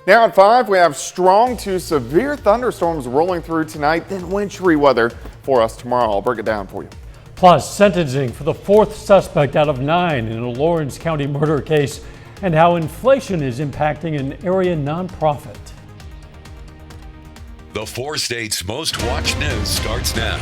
Now at 5, we have strong to severe thunderstorms rolling through tonight, then wintry weather for us tomorrow. I'll break it down for you. Plus, sentencing for the 4th suspect out of 9 in a Lawrence County murder case, and how inflation is impacting an area nonprofit. The 4 states' most watched news starts now.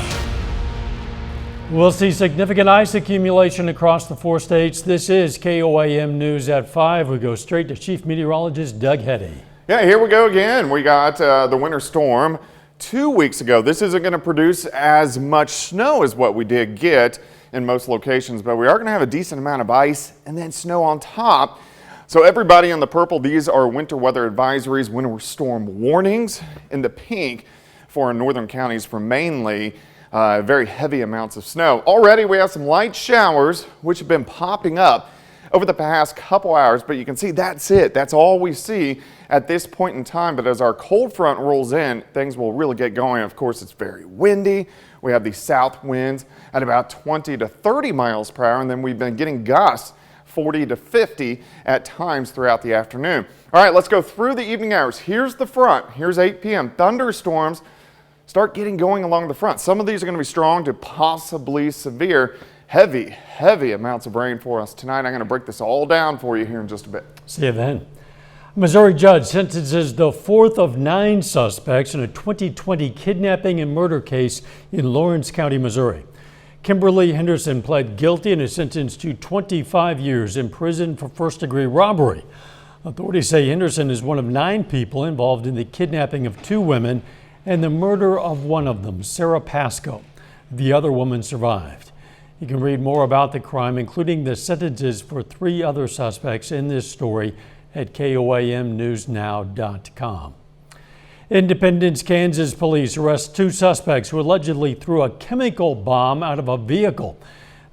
We'll see significant ice accumulation across the 4 states. This is KOAM News at 5. We go straight to Chief Meteorologist Doug Heddy. Yeah, here we go again. We got the winter storm 2 weeks ago. This isn't going to produce as much snow as what we did get in most locations, but we are going to have a decent amount of ice and then snow on top. So everybody in the purple, these are winter weather advisories, winter storm warnings. In the pink for our northern counties for mainly very heavy amounts of snow. Already we have some light showers which have been popping up over the past couple hours, but you can see that's it. That's all we see at this point in time. But as our cold front rolls in, things will really get going. Of course, it's very windy. We have these south winds at about 20 to 30 miles per hour, and then we've been getting gusts 40 to 50 at times throughout the afternoon. All right, let's go through the evening hours. Here's the front. Here's 8 p.m. Thunderstorms start getting going along the front. Some of these are going to be strong to possibly severe. Heavy amounts of rain for us tonight. I'm going to break this all down for you here in just a bit. See you then. A Missouri judge sentences the 4th of 9 suspects in a 2020 kidnapping and murder case in Lawrence County, Missouri. Kimberly Henderson pled guilty and is sentenced to 25 years in prison for first-degree robbery. Authorities say Henderson is one of 9 people involved in the kidnapping of 2 women and the murder of one of them, Sarah Pasco. The other woman survived. You can read more about the crime, including the sentences for 3 other suspects in this story at KOAMnewsnow.com. Independence, Kansas police arrest 2 suspects who allegedly threw a chemical bomb out of a vehicle.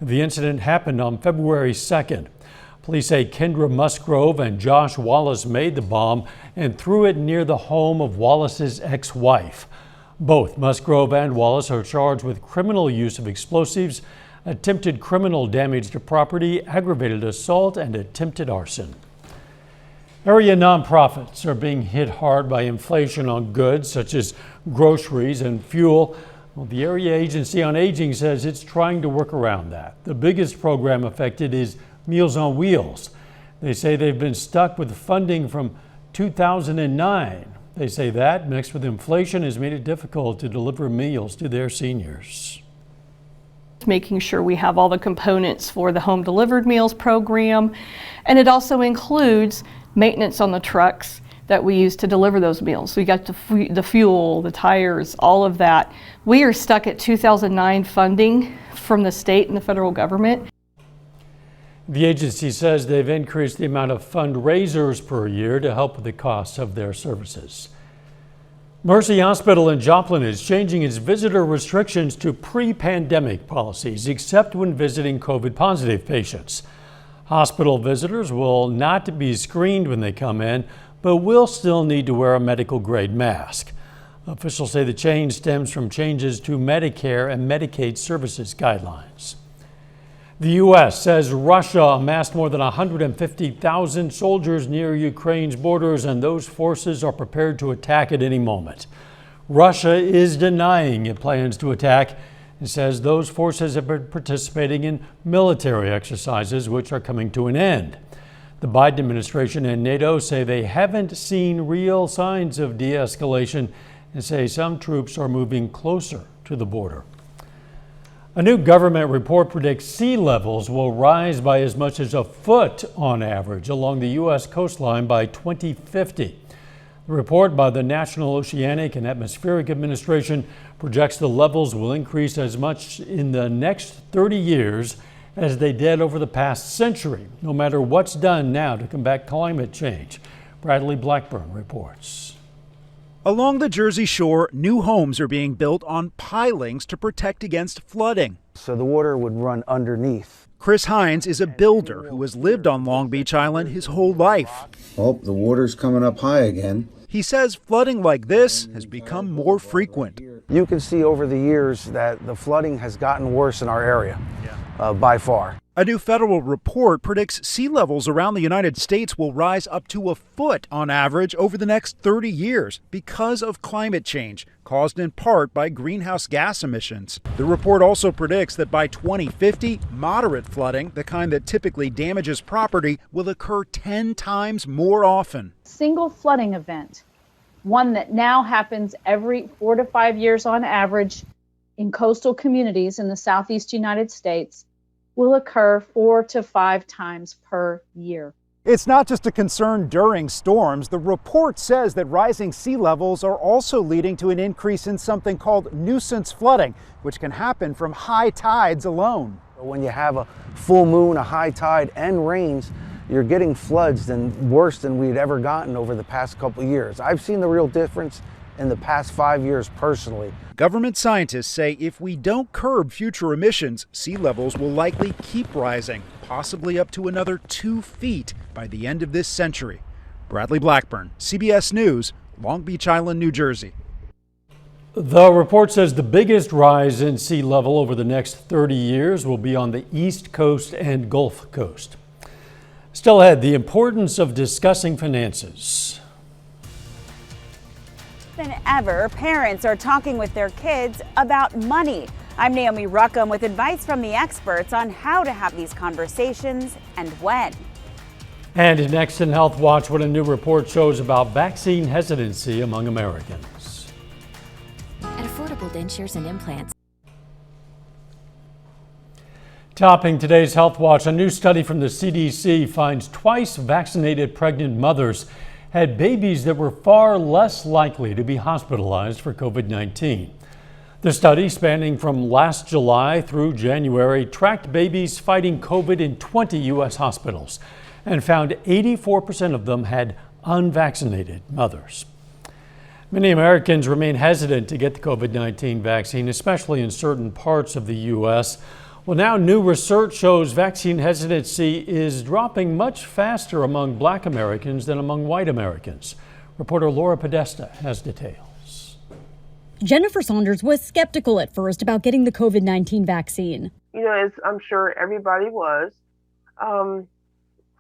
The incident happened on February 2nd. Police say Kendra Musgrove and Josh Wallace made the bomb and threw it near the home of Wallace's ex-wife. Both Musgrove and Wallace are charged with criminal use of explosives, attempted criminal damage to property, aggravated assault, and attempted arson. Area nonprofits are being hit hard by inflation on goods such as groceries and fuel. Well, the Area Agency on Aging says it's trying to work around that. The biggest program affected is Meals on Wheels. They say they've been stuck with funding from 2009. They say that, mixed with inflation, has made it difficult to deliver meals to their seniors. Making sure we have all the components for the home delivered meals program, and it also includes maintenance on the trucks that we use to deliver those meals. So we got the fuel, the tires, all of that. We are stuck at 2009 funding from the state and the federal government. The agency says they've increased the amount of fundraisers per year to help with the costs of their services. Mercy Hospital in Joplin is changing its visitor restrictions to pre-pandemic policies, except when visiting COVID-positive patients. Hospital visitors will not be screened when they come in, but will still need to wear a medical-grade mask. Officials say the change stems from changes to Medicare and Medicaid services guidelines. The U.S. says Russia amassed more than 150,000 soldiers near Ukraine's borders, and those forces are prepared to attack at any moment. Russia is denying it plans to attack and says those forces have been participating in military exercises which are coming to an end. The Biden administration and NATO say they haven't seen real signs of de-escalation and say some troops are moving closer to the border. A new government report predicts sea levels will rise by as much as a foot on average along the U.S. coastline by 2050. The report by the National Oceanic and Atmospheric Administration projects the levels will increase as much in the next 30 years as they did over the past century, no matter what's done now to combat climate change. Bradley Blackburn reports. Along the Jersey Shore, new homes are being built on pilings to protect against flooding. So the water would run underneath. Chris Hines is a builder who has lived on Long Beach Island his whole life. Oh, the water's coming up high again. He says flooding like this has become more frequent. You can see over the years that the flooding has gotten worse in our area. by far. A new federal report predicts sea levels around the United States will rise up to a foot on average over the next 30 years because of climate change, caused in part by greenhouse gas emissions. The report also predicts that by 2050, moderate flooding, the kind that typically damages property, will occur 10 times more often. Single flooding event, one that now happens every 4 to 5 years on average in coastal communities in the southeast United States, will occur 4 to 5 times per year. It's not just a concern during storms. The report says that rising sea levels are also leading to an increase in something called nuisance flooding, which can happen from high tides alone. When you have a full moon, a high tide, and rains, you're getting floods worse than we'd ever gotten over the past couple of years. I've seen the real difference in the past 5 years personally. Government scientists say if we don't curb future emissions, sea levels will likely keep rising, possibly up to another 2 feet by the end of this century. Bradley Blackburn, CBS News, Long Beach Island, New Jersey. The report says the biggest rise in sea level over the next 30 years will be on the East Coast and Gulf Coast. Still ahead, the importance of discussing finances. Than ever, parents are talking with their kids about money. I'm Naomi Ruckham with advice from the experts on how to have these conversations and when. And next in Health Watch, what a new report shows about vaccine hesitancy among Americans. At Affordable Dentures and Implants. Topping today's Health Watch, a new study from the CDC finds twice vaccinated pregnant mothers had babies that were far less likely to be hospitalized for COVID-19. The study, spanning from last July through January, tracked babies fighting COVID in 20 U.S. hospitals and found 84% of them had unvaccinated mothers. Many Americans remain hesitant to get the COVID-19 vaccine, especially in certain parts of the U.S. Well, now new research shows vaccine hesitancy is dropping much faster among Black Americans than among white Americans. Reporter Laura Podesta has details. Jennifer Saunders was skeptical at first about getting the COVID-19 vaccine. You know, as I'm sure everybody was,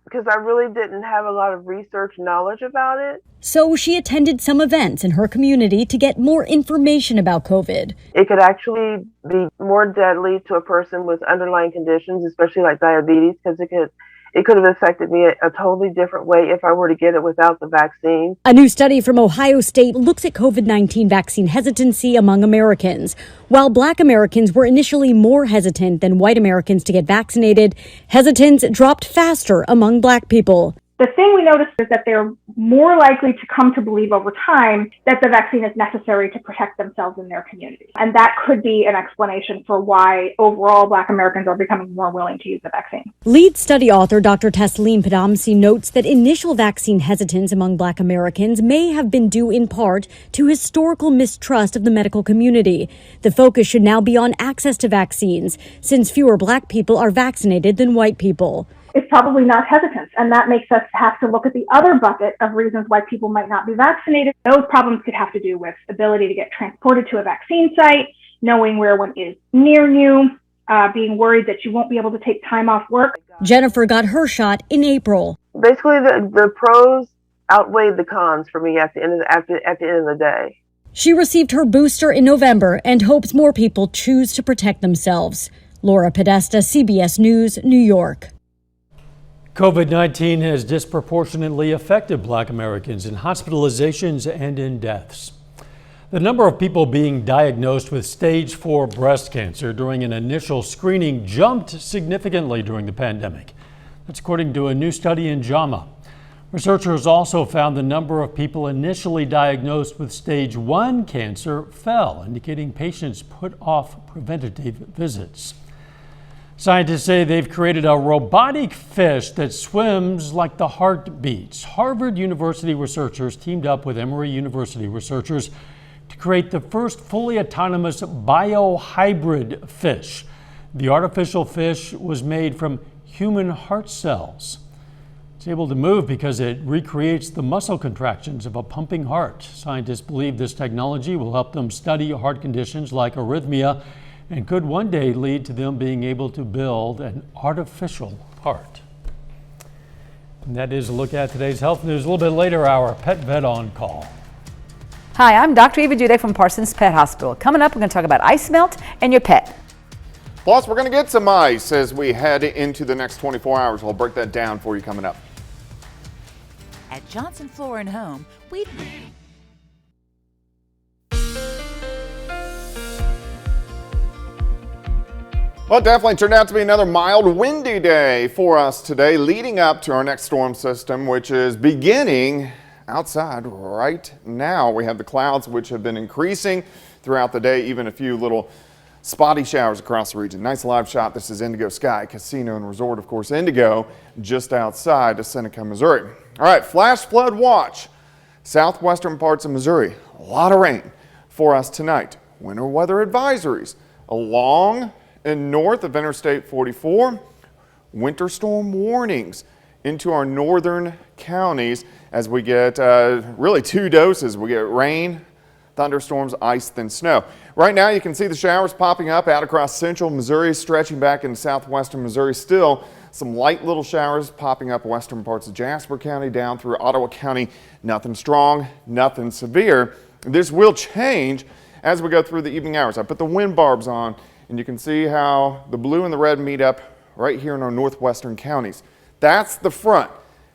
because I really didn't have a lot of research knowledge about it. So she attended some events in her community to get more information about COVID. It could actually be more deadly to a person with underlying conditions, especially like diabetes, because it could have affected me a totally different way if I were to get it without the vaccine. A new study from Ohio State looks at COVID-19 vaccine hesitancy among Americans. While Black Americans were initially more hesitant than white Americans to get vaccinated, hesitance dropped faster among Black people. The thing we noticed is that they're more likely to come to believe over time that the vaccine is necessary to protect themselves and their community. And that could be an explanation for why overall Black Americans are becoming more willing to use the vaccine. Lead study author Dr. Tasleem Padamsi notes that initial vaccine hesitance among Black Americans may have been due in part to historical mistrust of the medical community. The focus should now be on access to vaccines, since fewer Black people are vaccinated than white people. It's probably not hesitance, and that makes us have to look at the other bucket of reasons why people might not be vaccinated. Those problems could have to do with ability to get transported to a vaccine site, knowing where one is near you, being worried that you won't be able to take time off work. Jennifer got her shot in April. Basically, the pros outweighed the cons for me at the end of the day. She received her booster in November and hopes more people choose to protect themselves. Laura Podesta, CBS News, New York. COVID-19 has disproportionately affected Black Americans in hospitalizations and in deaths. The number of people being diagnosed with stage 4 breast cancer during an initial screening jumped significantly during the pandemic. That's according to a new study in JAMA. Researchers also found the number of people initially diagnosed with stage 1 cancer fell, indicating patients put off preventative visits. Scientists say they've created a robotic fish that swims like the heart beats. Harvard University researchers teamed up with Emory University researchers to create the first fully autonomous biohybrid fish. The artificial fish was made from human heart cells. It's able to move because it recreates the muscle contractions of a pumping heart. Scientists believe this technology will help them study heart conditions like arrhythmia and could one day lead to them being able to build an artificial heart. And that is a look at today's health news. A little bit later, our pet vet on call. Hi, I'm Dr. Eva Jude from Parsons Pet Hospital. Coming up, we're going to talk about ice melt and your pet. Plus, we're going to get some ice as we head into the next 24 hours. We'll break that down for you coming up. At Johnson Floor and Home, we... Well, it definitely turned out to be another mild, windy day for us today, leading up to our next storm system, which is beginning outside right now. We have the clouds, which have been increasing throughout the day, even a few little spotty showers across the region. Nice live shot. This is Indigo Sky Casino and Resort, of course, Indigo, just outside of Seneca, Missouri. All right, flash flood watch. Southwestern parts of Missouri. A lot of rain for us tonight. Winter weather advisories along and north of Interstate 44. Winter storm warnings into our northern counties as we get really two doses. We get rain, thunderstorms, ice, then snow. Right now you can see the showers popping up out across central Missouri, stretching back into southwestern Missouri. Still some light little showers popping up western parts of Jasper County down through Ottawa County. Nothing strong, nothing severe. This will change as we go through the evening hours. I put the wind barbs on and you can see how the blue and the red meet up right here in our northwestern counties. That's the front.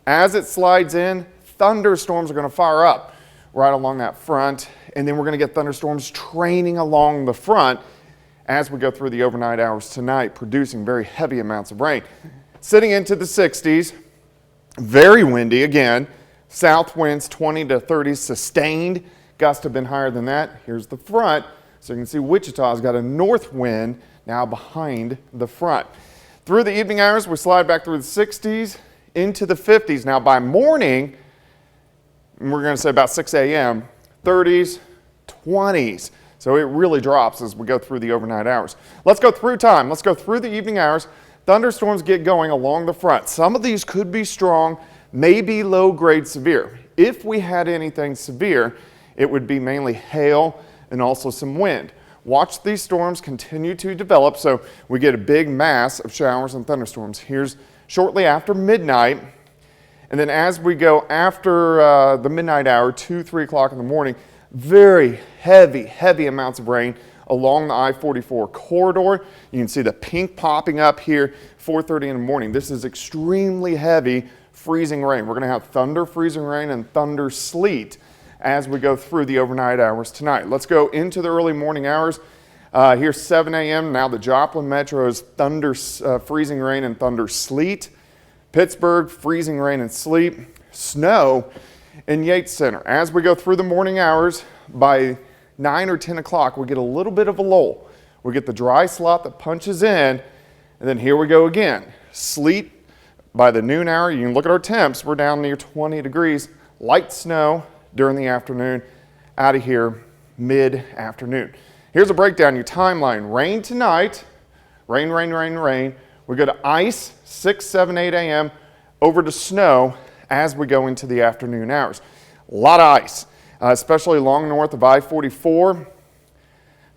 As it slides in, thunderstorms are going to fire up right along that front, and then we're going to get thunderstorms training along the front as we go through the overnight hours tonight, producing very heavy amounts of rain. Sitting into the 60s, very windy again, south winds 20 to 30 sustained, gusts have been higher than that. Here's the front, so you can see Wichita's got a north wind now behind the front. Through the evening hours, we slide back through the 60s into the 50s. Now by morning, we're going to say about 6 a.m., 30s, 20s. So it really drops as we go through the overnight hours. Let's go through time. Let's go through the evening hours. Thunderstorms get going along the front. Some of these could be strong, maybe low-grade severe. If we had anything severe, it would be mainly hail and also some wind. Watch these storms continue to develop so we get a big mass of showers and thunderstorms. Here's shortly after midnight. And then as we go after the midnight hour, 2, 3 o'clock in the morning, very heavy amounts of rain along the I-44 corridor. You can see the pink popping up here, 4:30 in the morning. This is extremely heavy freezing rain. We're going to have thunder, freezing rain, and thunder sleet as we go through the overnight hours tonight. Let's go into the early morning hours. Here's 7 a.m. Now the Joplin Metro is thunder, freezing rain and thunder sleet. Pittsburgh, freezing rain and sleet. Snow in Yates Center. As we go through the morning hours, by 9 or 10 o'clock, we get a little bit of a lull. We get the dry slot that punches in, and then here we go again. Sleet by the noon hour. You can look at our temps. We're down near 20 degrees. Light snow during the afternoon. Out of here mid-afternoon. Here's a breakdown, your timeline. Rain tonight. Rain, rain, rain, rain. We go to ice, 6, 7, 8 a.m. over to snow as we go into the afternoon hours. A lot of ice, especially along north of I-44.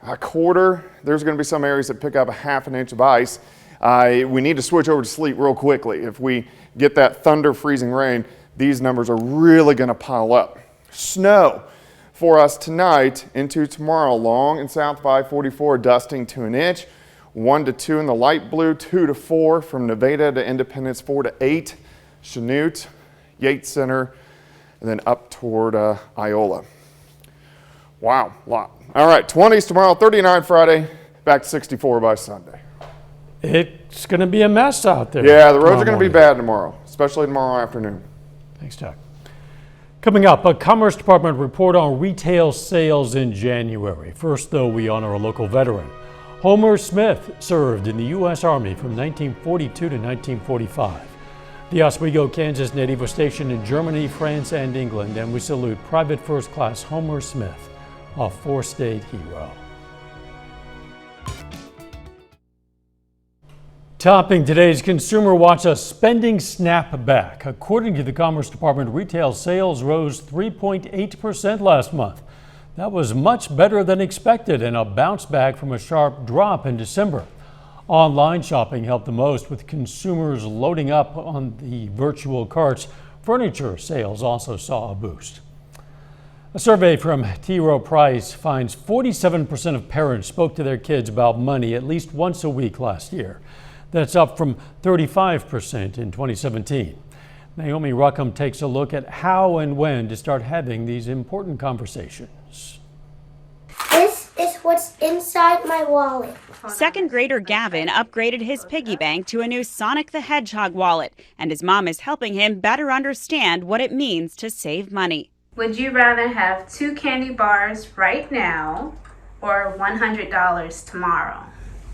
A quarter, there's going to be some areas that pick up a ½ an inch of ice. We need to switch over to sleet real quickly. If we get that thunder freezing rain, these numbers are really going to pile up. Snow for us tonight into tomorrow, long and south of I-44, dusting to an inch. 1 to 2 in the light blue, 2 to 4 from Nevada to Independence, 4 to 8, Chanute, Yates Center, and then up toward Iola. Wow, lot. All right, 20s tomorrow, 39 Friday, back to 64 by Sunday. It's going to be a mess out there. Yeah, the roads are going to be bad tomorrow, especially tomorrow afternoon. Thanks, Doug. Coming up, a Commerce Department report on retail sales in January. First, though, we honor a local veteran. Homer Smith served in the U.S. Army from 1942 to 1945. The Oswego, Kansas native was stationed in Germany, France, and England, and we salute Private First Class Homer Smith, a four-state hero. Topping today's Consumer Watch, a spending snapback. According to the Commerce Department, retail sales rose 3.8% last month. That was much better than expected and a bounce back from a sharp drop in December. Online shopping helped the most, with consumers loading up on the virtual carts. Furniture sales also saw a boost. A survey from T. Rowe Price finds 47% of parents spoke to their kids about money at least once a week last year. That's up from 35% in 2017. Naomi Ruckham takes a look at how and when to start having these important conversations. This is what's inside my wallet. Second grader Gavin upgraded his piggy bank to a new Sonic the Hedgehog wallet, and his mom is helping him better understand what it means to save money. Would you rather have 2 candy bars right now or $100 tomorrow?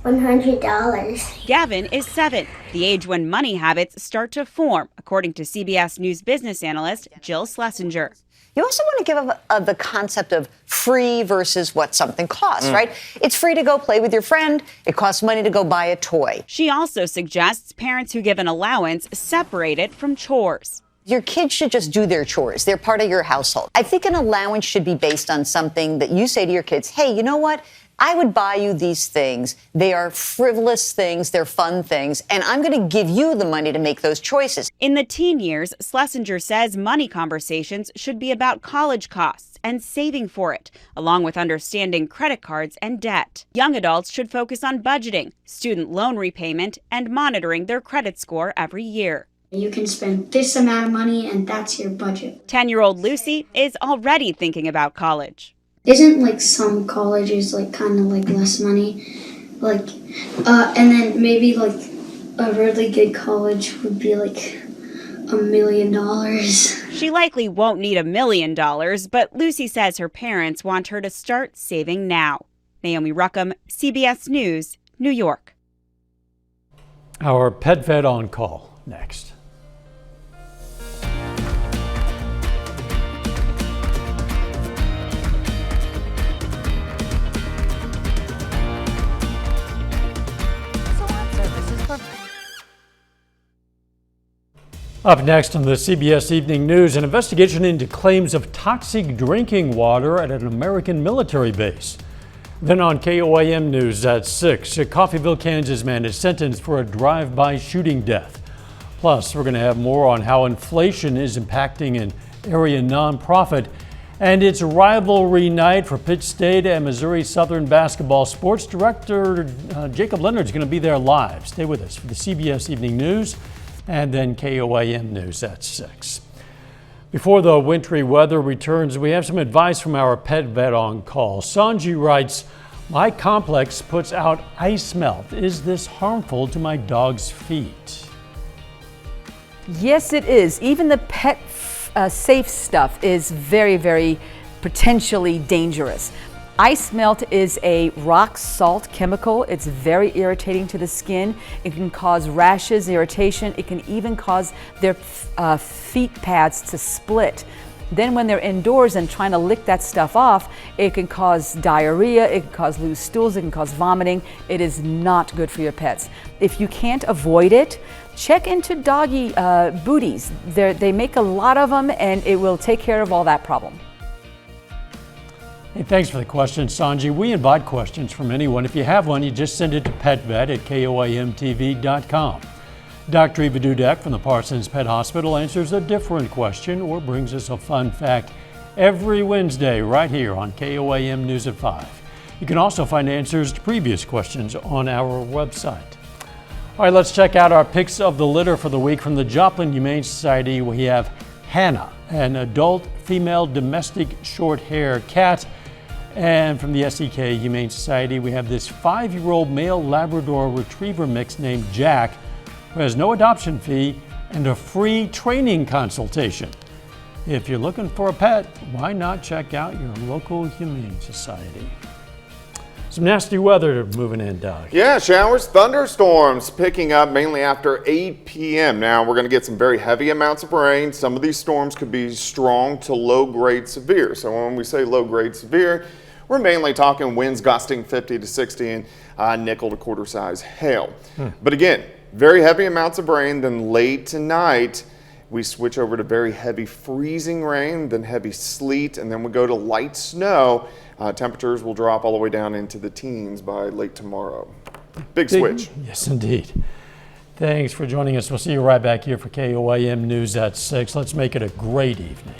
$100. Gavin is 7, the age when money habits start to form, according to CBS News business analyst Jill Schlesinger. You also want to give up the concept of free versus what something costs, right? It's free to go play with your friend. It costs money to go buy a toy. She also suggests parents who give an allowance separate it from chores. Your kids should just do their chores. They're part of your household. I think an allowance should be based on something that you say to your kids, hey, you know what? I would buy you these things. They are frivolous things. They're fun things. And I'm going to give you the money to make those choices. In the teen years, Schlesinger says money conversations should be about college costs and saving for it, along with understanding credit cards and debt. Young adults should focus on budgeting, student loan repayment, and monitoring their credit score every year. You can spend this amount of money and that's your budget. 10-year-old Lucy is already thinking about college. Isn't like some colleges like kind of like less money, like, and then maybe like a really good college would be like $1 million. She likely won't need $1 million, but Lucy says her parents want her to start saving now. Naomi Ruckham, CBS News, New York. Our pet vet on call next. Up next on the CBS Evening News, an investigation into claims of toxic drinking water at an American military base. Then on KOAM News at 6, a Coffeyville, Kansas man is sentenced for a drive-by shooting death. Plus, we're going to have more on how inflation is impacting an area nonprofit, and it's rivalry night for Pitt State and Missouri Southern basketball. Sports director Jacob Leonard's going to be there live. Stay with us for the CBS Evening News and then KOAM News at 6. Before the wintry weather returns, we have some advice from our pet vet on call. Sanji writes, my complex puts out ice melt. Is this harmful to my dog's feet? Yes, it is. Even the pet safe stuff is very, very potentially dangerous. Ice melt is a rock salt chemical. It's very irritating to the skin. It can cause rashes, irritation. It can even cause their feet pads to split. Then when they're indoors and trying to lick that stuff off, it can cause diarrhea, it can cause loose stools, it can cause vomiting. It is not good for your pets. If you can't avoid it, check into doggy booties. They make a lot of them and it will take care of all that problem. Hey, thanks for the question, Sanji. We invite questions from anyone. If you have one, you just send it to petvet@koamtv.com. Dr. Eva Dudek from the Parsons Pet Hospital answers a different question or brings us a fun fact every Wednesday right here on KOAM News at 5. You can also find answers to previous questions on our website. All right, let's check out our picks of the litter for the week. From the Joplin Humane Society, we have Hannah, an adult female domestic short hair cat. And from the SEK Humane Society, we have this 5-year-old male Labrador Retriever mix named Jack, who has no adoption fee and a free training consultation. If you're looking for a pet, why not check out your local Humane Society? Some nasty weather moving in, Doug. Yeah, showers, thunderstorms picking up mainly after 8 p.m. Now we're going to get some very heavy amounts of rain. Some of these storms could be strong to low-grade severe. So when we say low-grade severe, we're mainly talking winds gusting 50 to 60 and nickel to quarter-size hail. But again, very heavy amounts of rain. Then late tonight, We switch over to very heavy freezing rain, then heavy sleet, and then we go to light snow. Temperatures will drop all the way down into the teens by late tomorrow. Big switch. Yes, indeed. Thanks for joining us. We'll see you right back here for KOAM News at 6. Let's make it a great evening.